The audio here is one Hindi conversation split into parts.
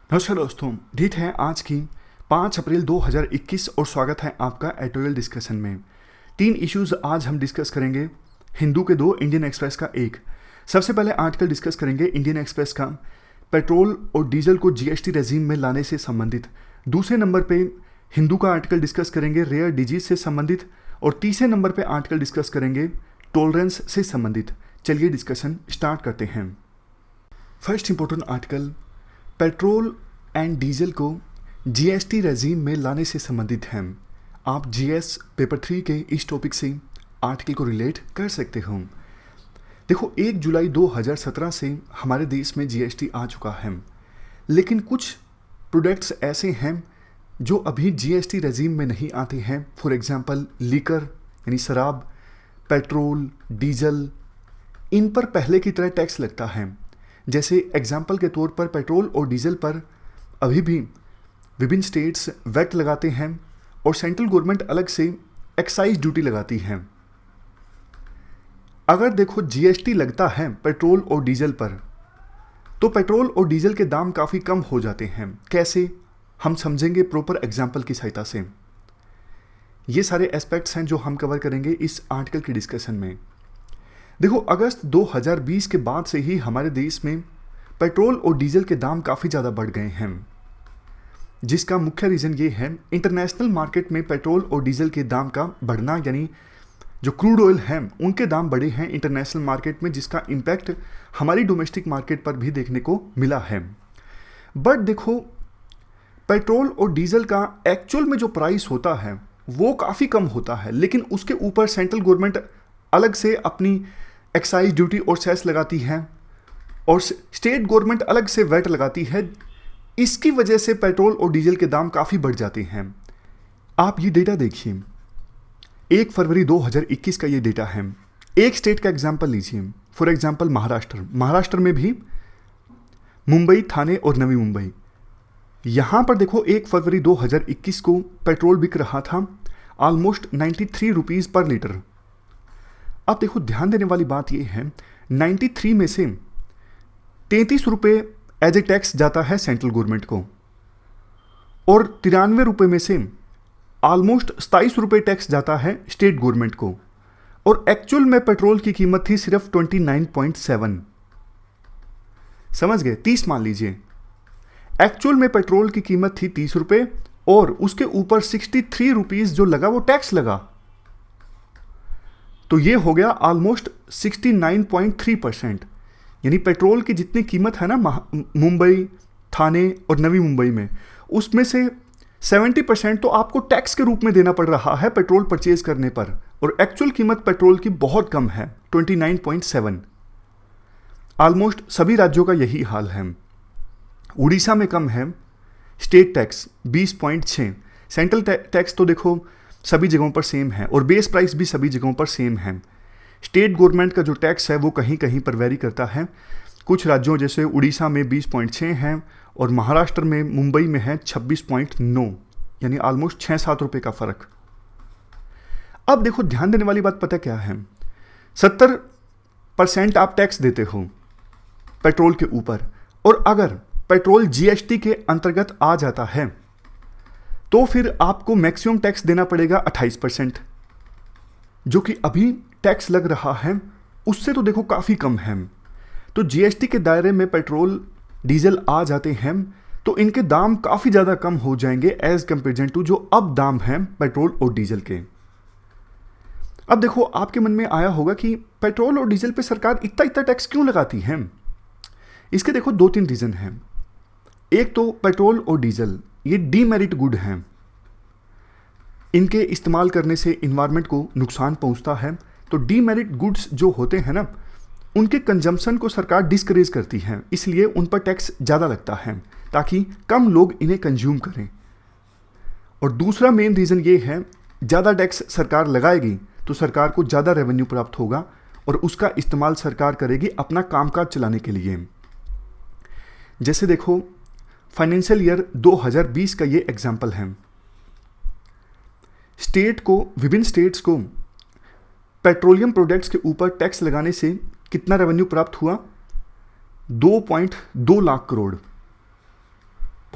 नमस्कार दोस्तों, डेट है आज की 5 अप्रैल 2021 और स्वागत है आपका एडिटोरियल डिस्कशन में। 3 इश्यूज आज हम डिस्कस करेंगे, हिंदू के 2, इंडियन एक्सप्रेस का 1। सबसे पहले आर्टिकल डिस्कस करेंगे इंडियन एक्सप्रेस का, पेट्रोल और डीजल को जीएसटी रेजीम में लाने से संबंधित। दूसरे नंबर पे हिंदू का आर्टिकल डिस्कस करेंगे रेयर डिजीज से संबंधित, और तीसरे नंबर पे आर्टिकल डिस्कस करेंगे टॉलरेंस से संबंधित। चलिए डिस्कशन स्टार्ट करते हैं। First important article, petrol and diesel को जीएसटी रेजीम में लाने से संबंधित है। आप जीएस पेपर 3 के इस टॉपिक से आर्टिकल को रिलेट कर सकते हो। देखो, 1 जुलाई 2017 से हमारे देश में जीएसटी आ चुका है, लेकिन कुछ प्रोडक्ट्स ऐसे हैं जो अभी जीएसटी रेजीम में नहीं आते हैं। फॉर एग्जांपल लीकर यानी शराब, पेट्रोल, डीजल, इन पर पहले की तरह टैक्स लगता है। जैसे एग्जाम्पल के तौर पर पेट्रोल और डीजल पर अभी भी विभिन्न स्टेट्स वैट लगाते हैं और सेंट्रल गवर्नमेंट अलग से एक्साइज ड्यूटी लगाती है। अगर देखो जीएसटी लगता है पेट्रोल और डीजल पर, तो पेट्रोल और डीजल के दाम काफ़ी कम हो जाते हैं। कैसे, हम समझेंगे प्रॉपर एग्जाम्पल की सहायता से। ये सारे एस्पेक्ट्स हैं जो हम कवर करेंगे इस आर्टिकल की डिस्कशन में। देखो, अगस्त 2020 के बाद से ही हमारे देश में पेट्रोल और डीजल के दाम काफ़ी ज़्यादा बढ़ गए हैं, जिसका मुख्य रीज़न ये है इंटरनेशनल मार्केट में पेट्रोल और डीजल के दाम का बढ़ना, यानी जो क्रूड ऑयल हैं उनके दाम बढ़े हैं इंटरनेशनल मार्केट में, जिसका इम्पैक्ट हमारी डोमेस्टिक मार्केट पर भी देखने को मिला है। बट देखो, पेट्रोल और डीजल का एक्चुअल में जो प्राइस होता है वो काफ़ी कम होता है, लेकिन उसके ऊपर सेंट्रल गवर्नमेंट अलग से अपनी एक्साइज ड्यूटी और सेस लगाती है और स्टेट गवर्नमेंट अलग से वैट लगाती है। इसकी वजह से पेट्रोल और डीजल के दाम काफ़ी बढ़ जाते हैं। आप ये डेटा देखिए, 1 फरवरी 2021 का ये डेटा है। एक स्टेट का एग्जांपल लीजिए, फॉर एग्जांपल महाराष्ट्र में भी मुंबई, थाने और नवी मुंबई, यहाँ पर देखो 1 फरवरी 2021 को पेट्रोल बिक रहा था ऑलमोस्ट 93 रुपीज़ पर लीटर। अब देखो, ध्यान देने वाली बात यह है 93 में से 33 रुपये एज ए टैक्स जाता है सेंट्रल गवर्नमेंट को, और 93 रुपये में से ऑलमोस्ट 27 रुपये टैक्स जाता है स्टेट गवर्नमेंट को। और एक्चुअल में पेट्रोल की कीमत थी सिर्फ 29.7। समझ गए? 30 मान लीजिए। एक्चुअल में पेट्रोल की कीमत थी 30 रुपये और उसके ऊपर 63 रुपीज़ जो लगा वो टैक्स लगा, तो ये हो गया ऑलमोस्ट 69.3%। यानी पेट्रोल की जितनी कीमत है ना मुंबई, थाने और नवी मुंबई में, उसमें से 70% तो आपको टैक्स के रूप में देना पड़ रहा है पेट्रोल परचेज करने पर, और एक्चुअल कीमत पेट्रोल की बहुत कम है 29.7। ऑलमोस्ट सभी राज्यों का यही हाल है। उड़ीसा में कम है स्टेट टैक्स 20.6। सेंट्रल टैक्स तो देखो सभी जगहों पर सेम है और बेस प्राइस भी सभी जगहों पर सेम है। स्टेट गवर्नमेंट का जो टैक्स है वो कहीं कहीं पर वेरी करता है। कुछ राज्यों जैसे उड़ीसा में 20.6 है और महाराष्ट्र में, मुंबई में है 26.9, यानी ऑलमोस्ट 6-7 रुपये का फ़र्क। अब देखो, ध्यान देने वाली बात पता क्या है, 70% आप टैक्स देते हो पेट्रोल के ऊपर, और अगर पेट्रोल जीएसटी के अंतर्गत आ जाता है तो फिर आपको मैक्सिमम टैक्स देना पड़ेगा 28%, जो कि अभी टैक्स लग रहा है उससे तो देखो काफ़ी कम है। तो जीएसटी के दायरे में पेट्रोल डीजल आ जाते हैं तो इनके दाम काफ़ी ज़्यादा कम हो जाएंगे एज कंपेरिजन टू जो अब दाम हैं पेट्रोल और डीजल के। अब देखो, आपके मन में आया होगा कि पेट्रोल और डीजल पे सरकार इतना इतना टैक्स क्यों लगाती है। इसके देखो 2-3 रीज़न हैं। एक तो पेट्रोल और डीजल ये डीमेरिट गुड हैं, इनके इस्तेमाल करने से इन्वायरमेंट को नुकसान पहुंचता है। तो डीमेरिट गुड्स जो होते हैं ना, उनके कंजम्पशन को सरकार डिस्करेज करती है, इसलिए उन पर टैक्स ज़्यादा लगता है ताकि कम लोग इन्हें कंज्यूम करें। और दूसरा मेन रीज़न ये है, ज़्यादा टैक्स सरकार लगाएगी तो सरकार को ज़्यादा रेवेन्यू प्राप्त होगा और उसका इस्तेमाल सरकार करेगी अपना कामकाज चलाने के लिए। जैसे देखो, फाइनेंशियल ईयर 2020 का ये एग्जाम्पल है। विभिन्न स्टेट्स को पेट्रोलियम प्रोडक्ट्स के ऊपर टैक्स लगाने से कितना रेवेन्यू प्राप्त हुआ, 2.2 लाख करोड़।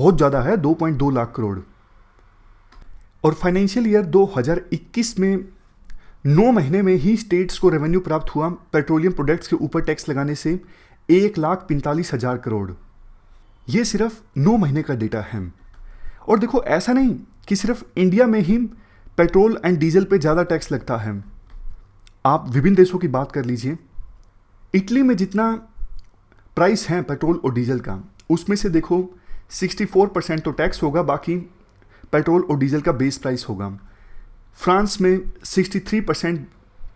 बहुत ज़्यादा है, 2.2 लाख करोड़। और फाइनेंशियल ईयर 2021 में 9 महीने में ही स्टेट्स को रेवेन्यू प्राप्त हुआ पेट्रोलियम प्रोडक्ट्स के ऊपर टैक्स लगाने से 1,45,000 करोड़। ये सिर्फ 9 महीने का डेटा है। और देखो, ऐसा नहीं कि सिर्फ इंडिया में ही पेट्रोल एंड डीजल पे ज़्यादा टैक्स लगता है। आप विभिन्न देशों की बात कर लीजिए। इटली में जितना प्राइस है पेट्रोल और डीजल का, उसमें से देखो 64% तो टैक्स होगा, बाकी पेट्रोल और डीजल का बेस प्राइस होगा। फ्रांस में 63%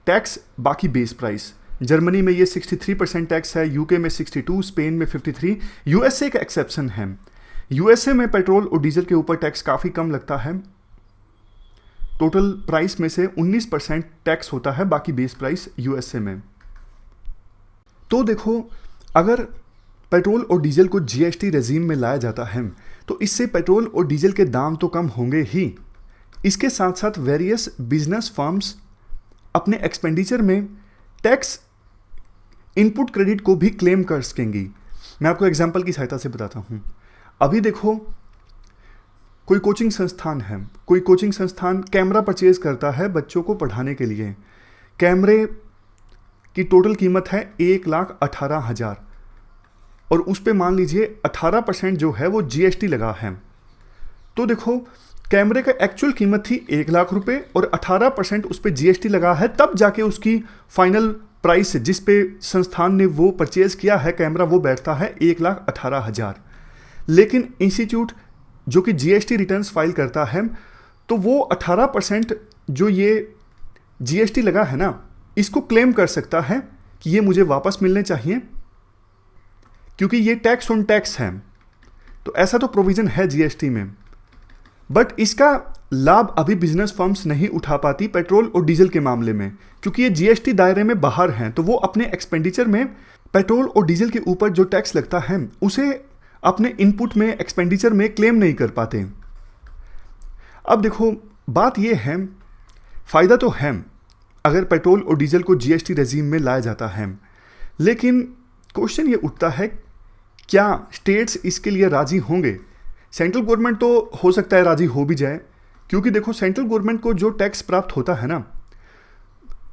टैक्स, बाकी बेस प्राइस। जर्मनी में ये 63% टैक्स है, यूके में 62, स्पेन में 53। यूएसए का एक्सेप्शन है। यूएसए में पेट्रोल और डीजल के ऊपर टैक्स काफ़ी कम लगता है। टोटल प्राइस में से 19% टैक्स होता है, बाकी बेस प्राइस यूएसए में। तो देखो, अगर पेट्रोल और डीजल को जीएसटी रेजीम में लाया जाता है तो इससे पेट्रोल और डीजल के दाम तो कम होंगे ही, इसके साथ साथ वेरियस बिजनेस फर्म्स अपने एक्सपेंडिचर में टैक्स इनपुट क्रेडिट को भी क्लेम कर सकेंगी। मैं आपको एग्जांपल की सहायता से बताता हूँ। अभी देखो, कोई कोचिंग संस्थान कैमरा परचेज करता है बच्चों को पढ़ाने के लिए। कैमरे की टोटल कीमत है 1,18,000 और उस पे मान लीजिए 18% जो है वो जीएसटी लगा है। तो देखो, कैमरे का एक्चुअल कीमत थी 1,00,000 रुपये और 18% उस पर जीएसटी लगा है, तब जाके उसकी फाइनल प्राइस जिस पे संस्थान ने वो परचेज किया है कैमरा, वो बैठता है 1,18,000। लेकिन इंस्टीट्यूट जो कि जीएसटी रिटर्न्स फाइल करता है, तो वो 18% जो ये जीएसटी लगा है ना, इसको क्लेम कर सकता है कि ये मुझे वापस मिलने चाहिए, क्योंकि ये टैक्स ऑन टैक्स है। तो ऐसा तो प्रोविजन है जीएसटी में, बट इसका लाभ अभी बिजनेस फर्म्स नहीं उठा पाती पेट्रोल और डीजल के मामले में, क्योंकि ये जीएसटी दायरे में बाहर हैं। तो वो अपने एक्सपेंडिचर में पेट्रोल और डीजल के ऊपर जो टैक्स लगता है उसे अपने इनपुट में, एक्सपेंडिचर में क्लेम नहीं कर पाते। अब देखो, बात ये है, फ़ायदा तो है अगर पेट्रोल और डीजल को जीएसटी रेजीम में लाया जाता है, लेकिन क्वेश्चन ये उठता है, क्या स्टेट्स इसके लिए राजी होंगे? सेंट्रल गवर्नमेंट तो हो सकता है राजी हो भी जाए, क्योंकि देखो, सेंट्रल गवर्नमेंट को जो टैक्स प्राप्त होता है ना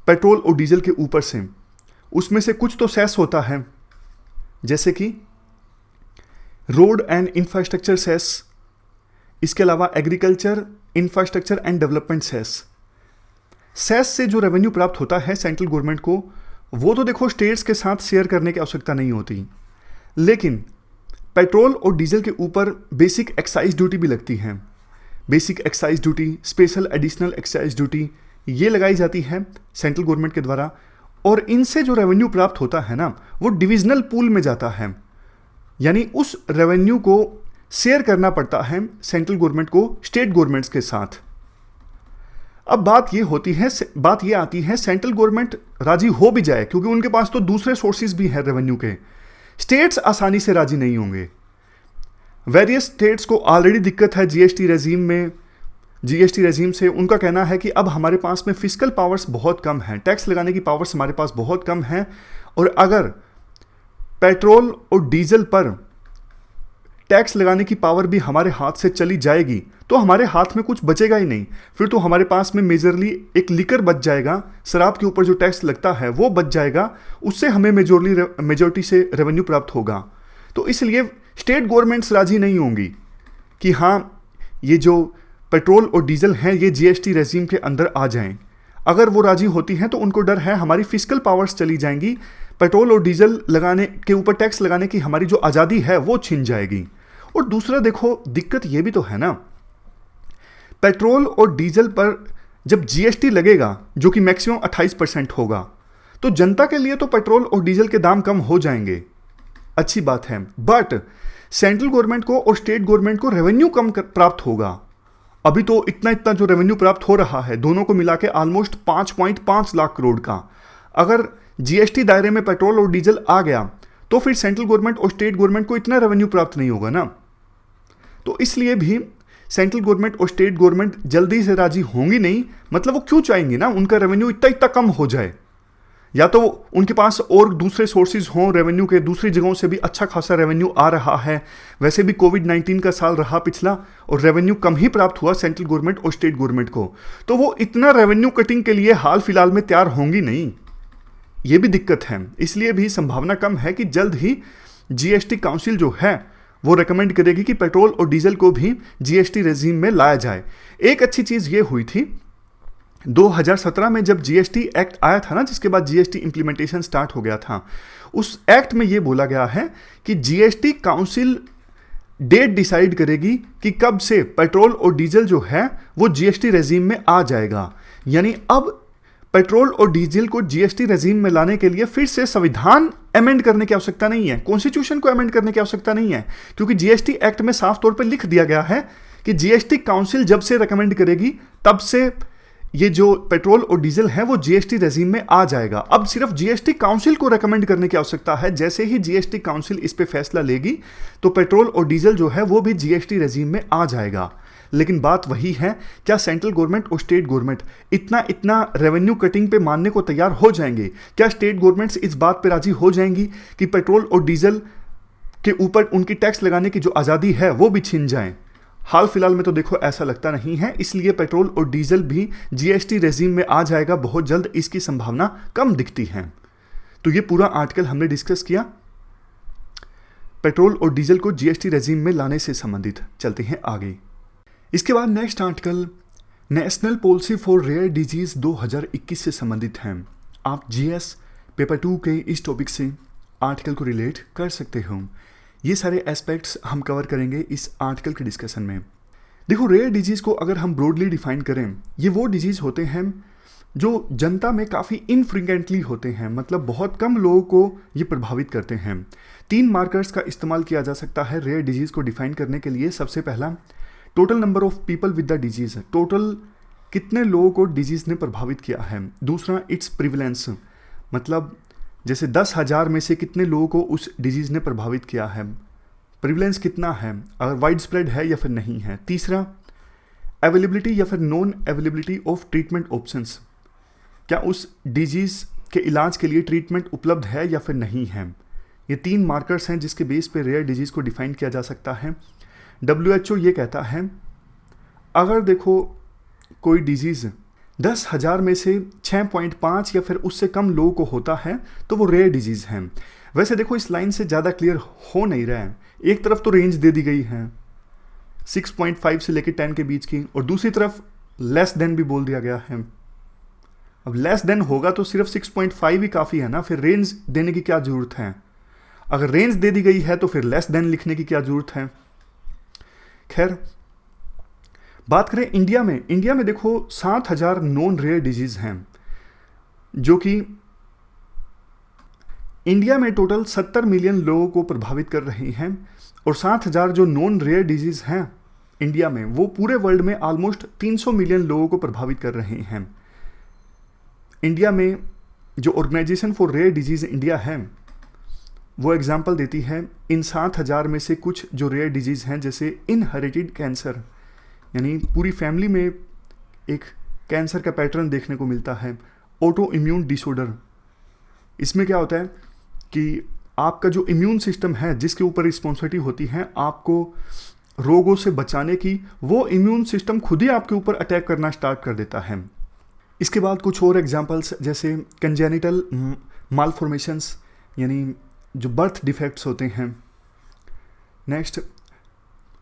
पेट्रोल और डीजल के ऊपर से, उसमें से कुछ तो सेस होता है, जैसे कि रोड एंड इंफ्रास्ट्रक्चर सेस, इसके अलावा agriculture, infrastructure and development cess से जो रेवेन्यू प्राप्त होता है सेंट्रल गवर्नमेंट को, वो तो देखो स्टेट्स के साथ शेयर करने की आवश्यकता नहीं होती। लेकिन पेट्रोल और डीजल के ऊपर बेसिक एक्साइज ड्यूटी भी लगती है। Basic excise duty, special additional excise duty, ये लगाई जाती है सेंट्रल गवर्नमेंट के द्वारा, और इनसे जो रेवेन्यू प्राप्त होता है ना, वो डिविजनल पूल में जाता है, यानी उस रेवेन्यू को शेयर करना पड़ता है सेंट्रल गवर्नमेंट को स्टेट गवर्नमेंट्स के साथ। अब बात ये आती है सेंट्रल गवर्नमेंट राजी हो भी जाए, क्योंकि उनके पास तो दूसरे सोर्सेज भी हैं रेवेन्यू के, स्टेट्स आसानी से राजी नहीं होंगे। वेरियस स्टेट्स को ऑलरेडी दिक्कत है जीएसटी रेजीम से। उनका कहना है कि अब हमारे पास में फिस्कल पावर्स बहुत कम हैं, टैक्स लगाने की पावर्स हमारे पास बहुत कम हैं, और अगर पेट्रोल और डीजल पर टैक्स लगाने की पावर भी हमारे हाथ से चली जाएगी तो हमारे हाथ में कुछ बचेगा ही नहीं। फिर तो हमारे पास में मेजरली एक लिकर बच जाएगा, शराब के ऊपर जो टैक्स लगता है वो बच जाएगा, उससे हमें मेजोरिटी से रेवेन्यू प्राप्त होगा। तो इसलिए स्टेट गवर्नमेंट्स राजी नहीं होंगी कि हाँ, ये जो पेट्रोल और डीजल हैं ये जीएसटी रेजीम के अंदर आ जाएं। अगर वो राजी होती हैं तो उनको डर है हमारी फिस्कल पावर्स चली जाएंगी, पेट्रोल और डीजल लगाने के ऊपर टैक्स लगाने की हमारी जो आज़ादी है वो छिन जाएगी। और दूसरा देखो, दिक्कत ये भी तो है ना, पेट्रोल और डीजल पर जब जीएसटी लगेगा जो कि मैक्सिमम 28% होगा, तो जनता के लिए तो पेट्रोल और डीजल के दाम कम हो जाएंगे, अच्छी बात है, बट सेंट्रल गवर्नमेंट को और स्टेट गवर्नमेंट को रेवेन्यू कम प्राप्त होगा। अभी तो इतना जो रेवेन्यू प्राप्त हो रहा है दोनों को मिला के ऑलमोस्ट 5.5 लाख करोड़ का, अगर जीएसटी दायरे में पेट्रोल और डीजल आ गया तो फिर सेंट्रल गवर्नमेंट और स्टेट गवर्नमेंट को इतना रेवेन्यू प्राप्त नहीं होगा ना। तो इसलिए भी सेंट्रल गवर्नमेंट और स्टेट गवर्नमेंट जल्दी से राजी होंगी नहीं, मतलब वो क्यों चाहेंगी ना उनका रेवेन्यू इतना कम हो जाए। या तो उनके पास और दूसरे सोर्सेज हों रेवेन्यू के, दूसरी जगहों से भी अच्छा खासा रेवेन्यू आ रहा है। वैसे भी कोविड-19 का साल रहा पिछला और रेवेन्यू कम ही प्राप्त हुआ सेंट्रल गवर्नमेंट और स्टेट गवर्नमेंट को, तो वो इतना रेवेन्यू कटिंग के लिए हाल फिलहाल में तैयार होंगी नहीं। ये भी दिक्कत है, इसलिए भी संभावना कम है कि जल्द ही जीएसटी काउंसिल जो है वो रेकमेंड करेगी कि पेट्रोल और डीजल को भी जीएसटी रेजिम में लाया जाए। एक अच्छी चीज़ ये हुई थी 2017 में जब जीएसटी एक्ट आया था ना, जिसके बाद जीएसटी इंप्लीमेंटेशन स्टार्ट हो गया था, उस एक्ट में ये बोला गया है कि जीएसटी काउंसिल डेट डिसाइड करेगी कि कब से पेट्रोल और डीजल जो है वो जीएसटी रेजिम में आ जाएगा। यानी अब पेट्रोल और डीजल को जीएसटी रेजिम में लाने के लिए फिर से संविधान अमेंड करने की आवश्यकता नहीं है, कॉन्स्टिट्यूशन को अमेंड करने की आवश्यकता नहीं है, क्योंकि जीएसटी एक्ट में साफ तौर पर लिख दिया गया है कि जीएसटी काउंसिल जब से रेकमेंड करेगी तब से ये जो पेट्रोल और डीजल है वो जीएसटी रेजिम में आ जाएगा। अब सिर्फ जीएसटी काउंसिल को रेकमेंड करने की आवश्यकता है। जैसे ही जीएसटी काउंसिल इस पे फैसला लेगी तो पेट्रोल और डीजल जो है वो भी जीएसटी रेजिम में आ जाएगा। लेकिन बात वही है, क्या सेंट्रल गवर्नमेंट और स्टेट गवर्नमेंट इतना रेवेन्यू कटिंग पे मानने को तैयार हो जाएंगे? क्या स्टेट गवर्नमेंट्स इस बात पे राजी हो जाएंगी कि पेट्रोल और डीजल के ऊपर उनकी टैक्स लगाने की जो आज़ादी है वो भी छिन जाए? हाल फिलहाल में तो देखो ऐसा लगता नहीं है, इसलिए पेट्रोल और डीजल भी जीएसटी रेजिम में आ जाएगा बहुत जल्द, इसकी संभावना कम दिखती है। तो ये पूरा आर्टिकल हमने डिस्कस किया पेट्रोल और डीजल को जीएसटी रेजिम में लाने से संबंधित। चलते हैं आगे। इसके बाद next article national policy for rare disease 2021 से संबंधित है। आप जीएस पेपर 2 के इस टॉपिक से आर्टिकल को रिलेट कर सकते हो। ये सारे एस्पेक्ट्स हम कवर करेंगे इस आर्टिकल के डिस्कशन में। देखो, रेयर डिजीज़ को अगर हम ब्रॉडली डिफाइन करें, ये वो डिजीज़ होते हैं जो जनता में काफ़ी इनफ्रीक्वेंटली होते हैं, मतलब बहुत कम लोगों को ये प्रभावित करते हैं। 3 मार्कर्स का इस्तेमाल किया जा सकता है रेयर डिजीज़ को डिफाइन करने के लिए। सबसे पहला, total number of people with the disease, total कितने लोगों को डिजीज़ ने प्रभावित किया है। दूसरा, इट्स प्रिवलेंस, मतलब जैसे 10,000 में से कितने लोगों को उस डिजीज़ ने प्रभावित किया है, प्रिवलेंस कितना है, अगर वाइड स्प्रेड है या फिर नहीं है। तीसरा, अवेलेबिलिटी या फिर non availability of treatment options, क्या उस डिजीज़ के इलाज के लिए ट्रीटमेंट उपलब्ध है या फिर नहीं है। ये 3 मार्कर्स हैं जिसके बेस पे रेयर डिजीज़ को डिफाइन किया जा सकता है। WHO ये कहता है अगर देखो कोई डिजीज़ 10,000 में से 6.5 या फिर उससे कम लोगों को होता है तो वो रेयर डिजीज़ है। वैसे देखो इस लाइन से ज़्यादा क्लियर हो नहीं रहा है। एक तरफ तो रेंज दे दी गई है 6.5 से लेकर 10 के बीच की, और दूसरी तरफ लेस देन भी बोल दिया गया है। अब लेस देन होगा तो सिर्फ 6.5 ही काफ़ी है ना, फिर रेंज देने की क्या ज़रूरत है। अगर रेंज दे दी गई है तो फिर लेस देन लिखने की क्या ज़रूरत है। खैर, बात करें इंडिया में देखो 7,000 नॉन रेयर डिजीज़ हैं, जो कि इंडिया में टोटल 70 मिलियन लोगों को प्रभावित कर रही हैं। और 7,000 जो नॉन रेयर डिजीज़ हैं इंडिया में, वो पूरे वर्ल्ड में ऑलमोस्ट 300 मिलियन लोगों को प्रभावित कर रहे हैं। इंडिया में जो organization for rare disease India है वो एग्जाम्पल देती है इन 7,000 में से कुछ जो रेयर डिजीज़ हैं, जैसे इनहेरिटेड कैंसर, यानी पूरी फैमिली में एक कैंसर का पैटर्न देखने को मिलता है। ऑटो इम्यून डिसऑर्डर, इसमें क्या होता है कि आपका जो इम्यून सिस्टम है जिसके ऊपर रिस्पॉन्सिबिलिटी होती है आपको रोगों से बचाने की, वो इम्यून सिस्टम खुद ही आपके ऊपर अटैक करना स्टार्ट कर देता है। इसके बाद कुछ और एग्जांपल्स जैसे कंजेनिटल मालफॉर्मेशंस, यानी जो बर्थ डिफेक्ट्स होते हैं। नेक्स्ट,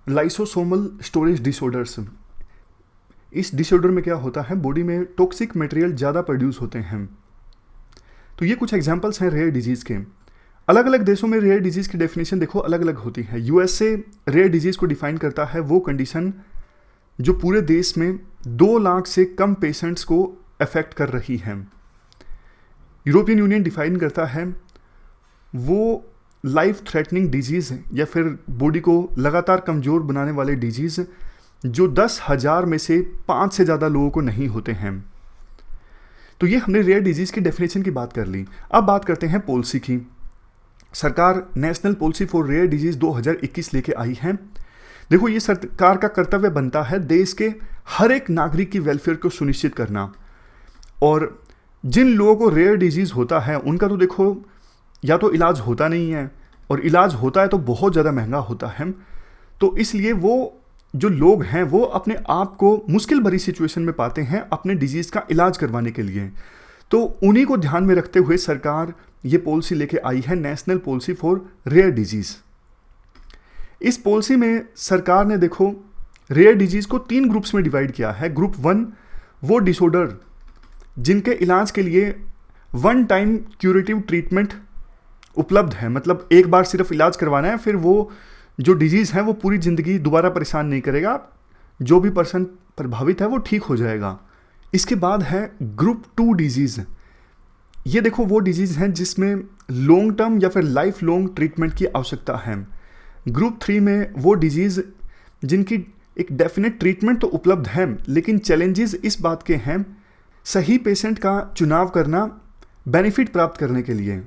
लाइसोसोमल स्टोरेज डिसऑर्डर्स, इस डिसऑर्डर में क्या होता है, बॉडी में टॉक्सिक मटेरियल ज़्यादा प्रोड्यूस होते हैं। तो ये कुछ एग्जांपल्स हैं रेयर डिजीज़ के। अलग अलग देशों में रेयर डिजीज़ की डेफिनेशन देखो अलग अलग होती है। यूएसए रेयर डिजीज़ को डिफाइन करता है वो कंडीशन जो पूरे देश में 2 लाख से कम पेशेंट्स को अफेक्ट कर रही है। यूरोपियन यूनियन डिफाइन करता है वो लाइफ थ्रेटनिंग डिजीज़ या फिर बॉडी को लगातार कमज़ोर बनाने वाले डिजीज़ जो 10,000 में से 5 से ज़्यादा लोगों को नहीं होते हैं। तो ये हमने रेयर डिजीज़ की डेफिनेशन की बात कर ली। अब बात करते हैं पॉलिसी की। सरकार national policy for rare disease 2021 लेके आई है। देखो, ये सरकार का कर्तव्य बनता है देश के हर एक नागरिक की वेलफेयर को सुनिश्चित करना, और जिन लोगों को रेयर डिजीज़ होता है उनका तो देखो या तो इलाज होता नहीं है, और इलाज होता है तो बहुत ज़्यादा महंगा होता है। तो इसलिए वो जो लोग हैं वो अपने आप को मुश्किल भरी सिचुएशन में पाते हैं अपने डिजीज़ का इलाज करवाने के लिए। तो उन्हीं को ध्यान में रखते हुए सरकार ये पॉलिसी लेके आई है, national policy for rare disease. इस पॉलिसी में सरकार ने देखो रेयर डिजीज़ को 3 ग्रुप्स में डिवाइड किया है। ग्रुप 1 वो डिसऑर्डर जिनके इलाज के लिए वन टाइम क्यूरेटिव ट्रीटमेंट उपलब्ध है, मतलब एक बार सिर्फ इलाज करवाना है, फिर वो जो डिजीज़ है वो पूरी ज़िंदगी दोबारा परेशान नहीं करेगा, जो भी पर्सन प्रभावित है वो ठीक हो जाएगा। इसके बाद है ग्रुप 2 डिजीज़। ये देखो वो डिजीज़ हैं जिसमें लॉन्ग टर्म या फिर लाइफ लॉन्ग ट्रीटमेंट की आवश्यकता है। ग्रुप 3 में वो डिजीज़ जिनकी एक डेफिनेट ट्रीटमेंट तो उपलब्ध है, लेकिन चैलेंजेस इस बात के हैं सही पेशेंट का चुनाव करना बेनिफिट प्राप्त करने के लिए।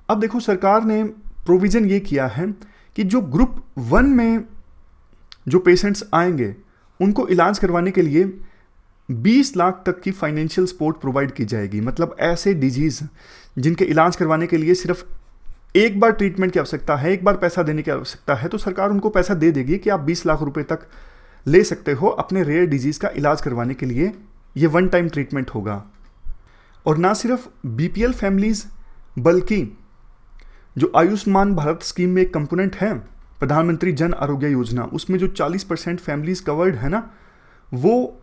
अब देखो सरकार ने प्रोविज़न ये किया है कि जो ग्रुप 1 में जो पेशेंट्स आएंगे उनको इलाज करवाने के लिए 20 लाख तक की फाइनेंशियल सपोर्ट प्रोवाइड की जाएगी। मतलब ऐसे डिजीज़ जिनके इलाज करवाने के लिए सिर्फ एक बार ट्रीटमेंट की आवश्यकता है, एक बार पैसा देने की आवश्यकता है, तो सरकार उनको पैसा दे देगी कि आप 20 लाख रुपए तक ले सकते हो अपने रेयर डिजीज़ का इलाज करवाने के लिए। ये वन टाइम ट्रीटमेंट होगा। और ना सिर्फ बीपीएल फैमिलीज़ बल्कि जो आयुष्मान भारत स्कीम में एक कंपोनेंट है प्रधानमंत्री जन आरोग्य योजना, उसमें जो 40% फैमिलीज़ कवर्ड है ना, वो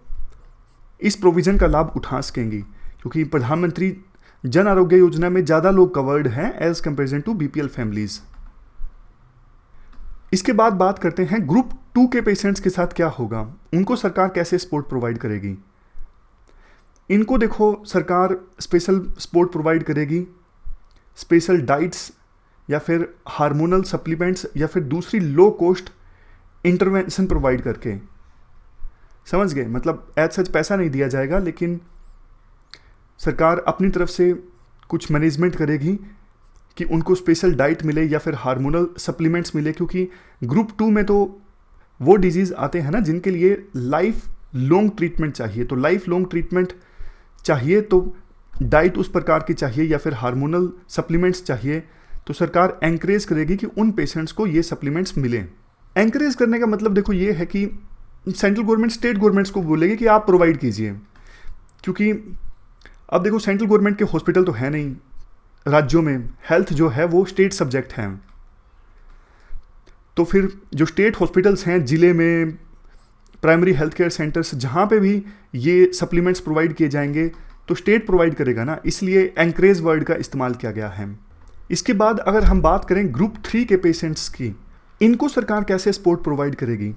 इस प्रोविज़न का लाभ उठा सकेंगी, क्योंकि प्रधानमंत्री जन आरोग्य योजना में ज़्यादा लोग कवर्ड हैं as comparison to BPL families. इसके बाद बात करते हैं ग्रुप 2 के पेशेंट्स के साथ क्या होगा, उनको सरकार कैसे सपोर्ट प्रोवाइड करेगी। इनको देखो सरकार स्पेशल सपोर्ट प्रोवाइड करेगी, स्पेशल डाइट्स या फिर हार्मोनल सप्लीमेंट्स या फिर दूसरी लो कॉस्ट इंटरवेंशन प्रोवाइड करके। समझ गए, मतलब एज सच पैसा नहीं दिया जाएगा, लेकिन सरकार अपनी तरफ से कुछ मैनेजमेंट करेगी कि उनको स्पेशल डाइट मिले या फिर हार्मोनल सप्लीमेंट्स मिले, क्योंकि ग्रुप 2 में तो वो डिजीज़ आते हैं ना जिनके लिए लाइफ लॉन्ग ट्रीटमेंट चाहिए। तो लाइफ लॉन्ग ट्रीटमेंट चाहिए तो डाइट उस प्रकार की चाहिए या फिर हार्मोनल सप्लीमेंट्स चाहिए, तो सरकार एंकरेज करेगी कि उन पेशेंट्स को ये सप्लीमेंट्स मिलें। एंकरेज करने का मतलब देखो ये है कि सेंट्रल गवर्नमेंट स्टेट गवर्नमेंट्स को बोलेगी कि आप प्रोवाइड कीजिए, क्योंकि अब देखो सेंट्रल गवर्नमेंट के हॉस्पिटल तो है नहीं राज्यों में, हेल्थ जो है वो स्टेट सब्जेक्ट है। तो फिर जो स्टेट हॉस्पिटल्स हैं जिले में, प्राइमरी हेल्थ केयर सेंटर्स, जहाँ पे भी ये सप्लीमेंट्स प्रोवाइड किए जाएंगे तो स्टेट प्रोवाइड करेगा ना, इसलिए एंकरेज वर्ड का इस्तेमाल किया गया है। इसके बाद अगर हम बात करें ग्रुप 3 के पेशेंट्स की, इनको सरकार कैसे सपोर्ट प्रोवाइड करेगी।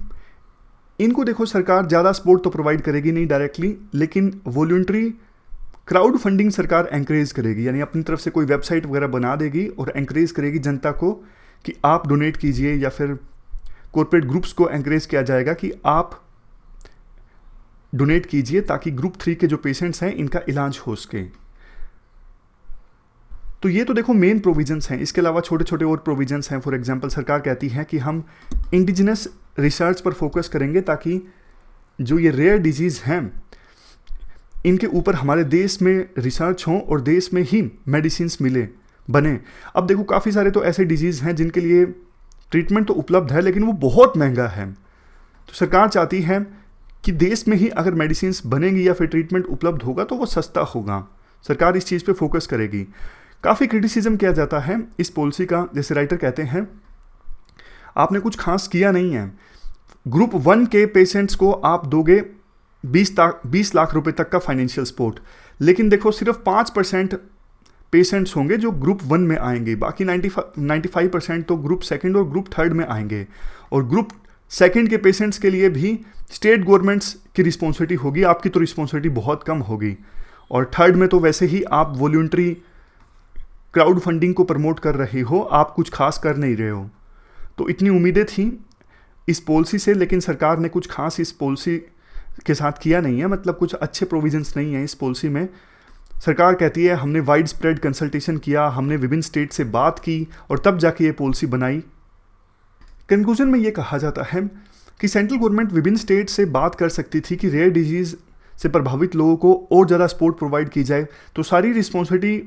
इनको देखो सरकार ज़्यादा सपोर्ट तो प्रोवाइड करेगी नहीं डायरेक्टली, लेकिन वॉलंटरी क्राउड फंडिंग सरकार एंकरेज करेगी, यानी अपनी तरफ से कोई वेबसाइट वगैरह बना देगी और एंकरेज करेगी जनता को कि आप डोनेट कीजिए, या फिर कॉर्पोरेट ग्रुप्स को एंकरेज किया जाएगा कि आप डोनेट कीजिए ताकि ग्रुप 3 के जो पेशेंट्स हैं इनका इलाज हो सके। तो ये तो देखो मेन प्रोविजंस हैं। इसके अलावा छोटे छोटे और प्रोविजंस हैं। फॉर एग्जांपल सरकार कहती है कि हम इंडिजिनस रिसर्च पर फोकस करेंगे ताकि जो ये रेयर डिजीज़ हैं इनके ऊपर हमारे देश में रिसर्च हो और देश में ही मेडिसिन्स बने। अब देखो काफ़ी सारे तो ऐसे डिजीज़ हैं जिनके लिए ट्रीटमेंट तो उपलब्ध है लेकिन वो बहुत महंगा है। तो सरकार चाहती है कि देश में ही अगर मेडिसिन्स बनेंगी या फिर ट्रीटमेंट उपलब्ध होगा तो वो सस्ता होगा। सरकार इस चीज़ पे फोकस करेगी। काफ़ी क्रिटिसिज्म किया जाता है इस पॉलिसी का, जैसे राइटर कहते हैं आपने कुछ खास किया नहीं है। ग्रुप 1 के पेशेंट्स को आप दोगे 20 लाख रुपए तक का फाइनेंशियल सपोर्ट, लेकिन देखो सिर्फ 5% पेशेंट्स होंगे जो ग्रुप 1 में आएंगे, बाकी 95% तो ग्रुप 2 और ग्रुप 3 में आएंगे। और ग्रुप 2 के पेशेंट्स के लिए भी स्टेट गवर्नमेंट्स की रिस्पॉन्सिबिलिटी होगी, आपकी तो रिस्पॉन्सिबिलिटी बहुत कम होगी। और 3 में तो वैसे ही आप वॉलंटरी क्राउड फंडिंग को प्रमोट कर रहे हो, आप कुछ खास कर नहीं रहे हो। तो इतनी उम्मीदें थी इस पॉलिसी से, लेकिन सरकार ने कुछ खास इस पॉलिसी के साथ किया नहीं है, मतलब कुछ अच्छे प्रोविजंस नहीं है इस पॉलिसी में। सरकार कहती है हमने वाइड स्प्रेड कंसल्टेशन किया, हमने विभिन्न स्टेट से बात की और तब जाके ये पॉलिसी बनाई। कंक्लूजन में ये कहा जाता है कि सेंट्रल गवर्नमेंट विभिन्न स्टेट से बात कर सकती थी कि रेयर डिजीज़ से प्रभावित लोगों को और ज़्यादा सपोर्ट प्रोवाइड की जाए, तो सारी रिस्पॉन्सिबिलिटी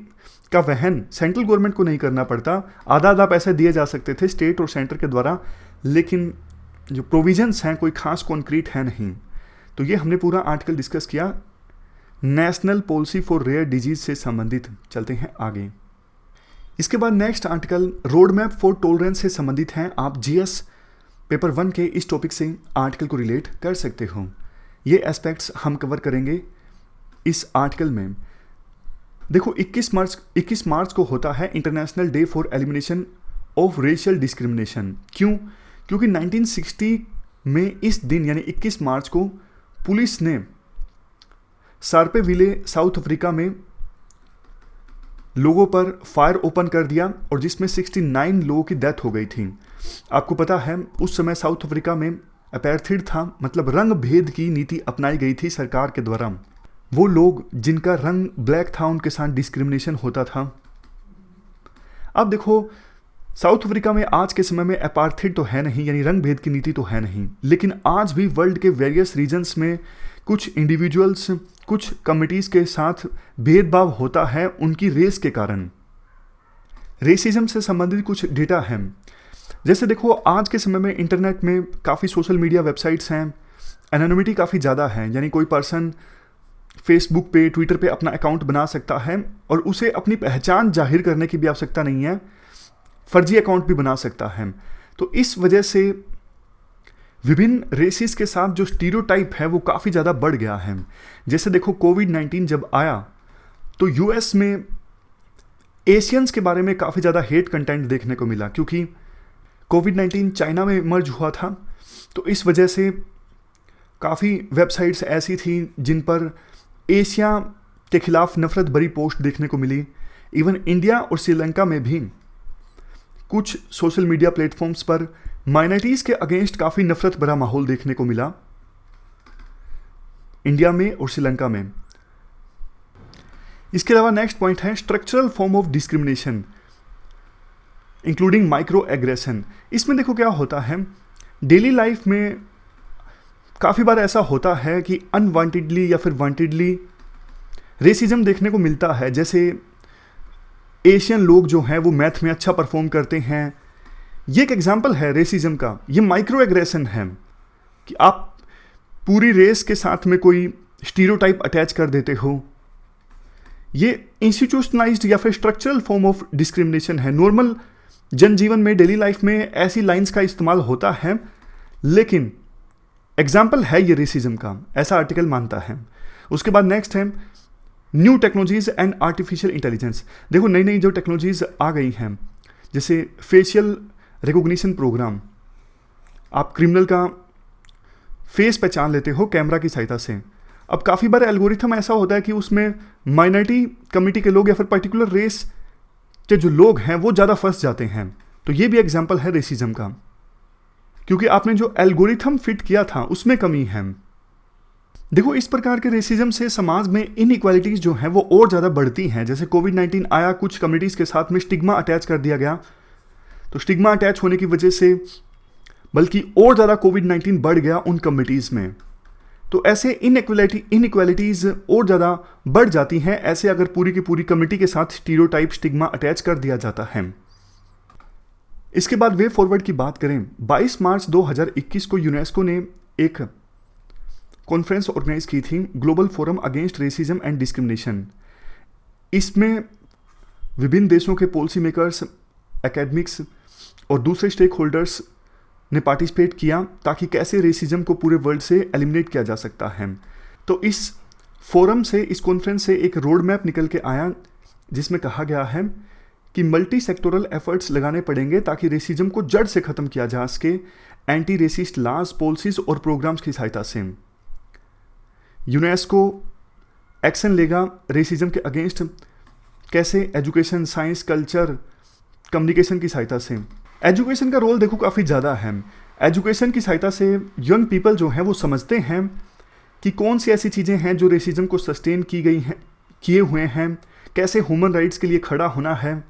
का वहन सेंट्रल गवर्नमेंट को नहीं करना पड़ता। आधा आधा पैसे दिए जा सकते थे स्टेट और सेंटर के द्वारा, लेकिन जो प्रोविजंस हैं कोई खास कॉन्क्रीट है नहीं। तो ये हमने पूरा आर्टिकल डिस्कस किया national policy for rare disease से संबंधित। चलते हैं आगे। इसके बाद next article road map for tolerance से संबंधित हैं। आप जीएस पेपर 1 के इस टॉपिक से आर्टिकल को रिलेट कर सकते हो। ये एस्पेक्ट्स हम कवर करेंगे इस आर्टिकल में। देखो 21 मार्च को होता है international day for elimination of racial discrimination. क्यों? क्योंकि 1960 में इस दिन यानी 21 मार्च को पुलिस ने शार्पेविले साउथ अफ्रीका में लोगों पर फायर ओपन कर दिया और जिसमें 69 लोगों की डेथ हो गई थी। आपको पता है उस समय साउथ अफ्रीका में अपार्थाइड था, मतलब रंग भेद की नीति अपनाई गई थी सरकार के द्वारा। वो लोग जिनका रंग ब्लैक था उनके साथ डिस्क्रिमिनेशन होता था। अब देखो साउथ अफ्रीका में आज के समय में अपार्थाइड तो है नहीं, यानी रंग भेद की नीति तो है नहीं, लेकिन आज भी वर्ल्ड के वेरियस रीजन्स में कुछ इंडिविजुअल्स, कुछ कम्युनिटीज़ के साथ भेदभाव होता है उनकी रेस के कारण। रेसिज्म से संबंधित कुछ डेटा है। जैसे देखो आज के समय में इंटरनेट में काफ़ी सोशल मीडिया वेबसाइट्स हैं, एनोनिमिटी काफ़ी ज़्यादा है, यानी कोई पर्सन फेसबुक पे, ट्विटर पे अपना अकाउंट बना सकता है और उसे अपनी पहचान जाहिर करने की भी आवश्यकता नहीं है, फर्जी अकाउंट भी बना सकता है। तो इस वजह से विभिन्न रेसिस के साथ जो स्टीरियोटाइप है वो काफ़ी ज़्यादा बढ़ गया है। जैसे देखो कोविड-19 जब आया तो यूएस में एशियंस के बारे में काफ़ी ज़्यादा हेट कंटेंट देखने को मिला, क्योंकि कोविड-19 चाइना में इमर्ज हुआ था। तो इस वजह से काफ़ी वेबसाइट्स ऐसी थी जिन पर एशिया के खिलाफ नफरत भरी पोस्ट देखने को मिली। इवन इंडिया और श्रीलंका में भी कुछ सोशल मीडिया प्लेटफॉर्म्स पर माइनॉरिटीज़ के अगेंस्ट काफ़ी नफरत भरा माहौल देखने को मिला इंडिया में और श्रीलंका में। इसके अलावा नेक्स्ट पॉइंट है structural form of discrimination including micro aggression. इसमें देखो क्या होता है, डेली लाइफ में काफ़ी बार ऐसा होता है कि अनवांटेडली या फिर वांटेडली रेसिज्म देखने को मिलता है। जैसे एशियन लोग जो हैं वो मैथ में अच्छा परफॉर्म करते हैं, ये एक एग्जांपल है रेसिज्म का। ये माइक्रो एग्रेशन है कि आप पूरी रेस के साथ में कोई स्टीरियोटाइप अटैच कर देते हो। ये इंस्टीट्यूशनलाइज्ड या फिर स्ट्रक्चरल फॉर्म ऑफ डिस्क्रिमिनेशन है। नॉर्मल जनजीवन में, डेली लाइफ में ऐसी लाइंस का इस्तेमाल होता है, लेकिन एग्जाम्पल है ये रेसिज्म का, ऐसा आर्टिकल मानता है। उसके बाद नेक्स्ट है new technologies and artificial intelligence. देखो नई नई जो टेक्नोलॉजीज आ गई हैं, जैसे फेशियल रिकॉग्निशन प्रोग्राम, आप क्रिमिनल का फेस पहचान लेते हो कैमरा की सहायता से। अब काफ़ी बार एल्गोरिथम ऐसा होता है कि उसमें माइनॉरिटी कम्युनिटी के लोग या फिर पर्टिकुलर रेस के जो लोग हैं वो ज़्यादा फंस जाते हैं। तो ये भी एग्जाम्पल है रेसिज्म का, क्योंकि आपने जो एल्गोरिथम फिट किया था उसमें कमी है। देखो इस प्रकार के रेसिज्म से समाज में इनइक्वालिटीज़ जो हैं वो और ज़्यादा बढ़ती हैं। जैसे कोविड-19 आया, कुछ कम्युनिटीज़ के साथ में स्टिग्मा अटैच कर दिया गया, तो स्टिग्मा अटैच होने की वजह से बल्कि और ज़्यादा कोविड-19 बढ़ गया उन कम्युनिटीज़ में। तो ऐसे इनइक्वालिटीज़ और ज़्यादा बढ़ जाती हैं ऐसे अगर पूरी की पूरी कम्युनिटी के साथ स्टीरियोटाइप स्टिग्मा अटैच कर दिया जाता है। इसके बाद वे फॉरवर्ड की बात करें, 22 मार्च 2021 को यूनेस्को ने एक कॉन्फ्रेंस ऑर्गेनाइज की थी, global forum against racism and discrimination. इसमें विभिन्न देशों के पॉलिसी मेकर्स, एकेडमिक्स और दूसरे स्टेक होल्डर्स ने पार्टिसिपेट किया ताकि कैसे रेसिज्म को पूरे वर्ल्ड से एलिमिनेट किया जा सकता है। तो इस फोरम से, इस कॉन्फ्रेंस से एक रोड मैप निकल के आया जिसमें कहा गया है कि मल्टी सेक्टोरल एफर्ट्स लगाने पड़ेंगे ताकि रेसिज्म को जड़ से ख़त्म किया जा सके एंटी रेसिस्ट लॉज, पॉलिसीज और प्रोग्राम्स की सहायता से। यूनेस्को एक्शन लेगा रेसिज्म के अगेंस्ट कैसे? एजुकेशन, साइंस, कल्चर, कम्युनिकेशन की सहायता से। एजुकेशन का रोल देखो काफ़ी ज़्यादा है। एजुकेशन की सहायता से यंग पीपल जो हैं वो समझते हैं कि कौन सी ऐसी चीज़ें हैं जो रेसिज्म को सस्टेन की गई हैं, किए हुए हैं, कैसे ह्यूमन राइट्स के लिए खड़ा होना है,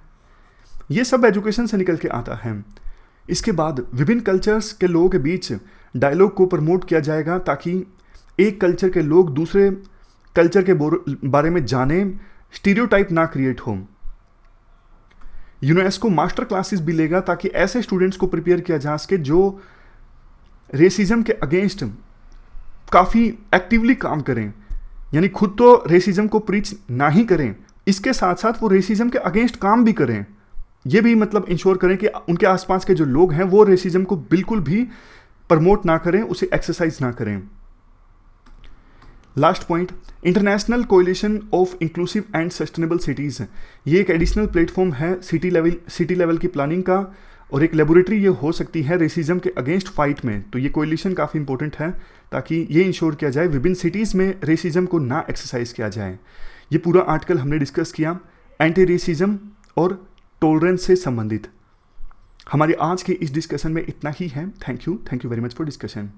ये सब एजुकेशन से निकल के आता है। इसके बाद विभिन्न कल्चर्स के लोगों के बीच डायलॉग को प्रमोट किया जाएगा ताकि एक कल्चर के लोग दूसरे कल्चर के बारे में जाने, स्टीरियोटाइप ना क्रिएट हो। यूनेस्को मास्टर क्लासेस भी लेगा ताकि ऐसे स्टूडेंट्स को प्रिपेयर किया जा सके जो रेसिज्म के अगेंस्ट काफ़ी एक्टिवली काम करें, यानी खुद तो रेसिज्म को प्रीच ना ही करें, इसके साथ साथ वो रेसिज्म के अगेंस्ट काम भी करें। ये भी मतलब इंश्योर करें कि उनके आसपास के जो लोग हैं वो रेसिज्म को बिल्कुल भी प्रमोट ना करें, उसे एक्सरसाइज ना करें। Last point, international coalition of inclusive and sustainable cities. ये एक एडिशनल प्लेटफॉर्म है सिटी लेवल की प्लानिंग का, और एक लेबोरेटरी ये हो सकती है रेसिज्म के अगेंस्ट फाइट में। तो ये कोएलिशन काफ़ी इंपॉर्टेंट है ताकि ये इंश्योर किया जाए विभिन्न सिटीज़ में रेसिज्म को ना एक्सरसाइज किया जाए। ये पूरा आर्टिकल हमने डिस्कस किया एंटी रेसिज्म और टॉलरेंस से संबंधित। हमारे आज के इस डिस्कशन में इतना ही है। Thank you very much for discussion.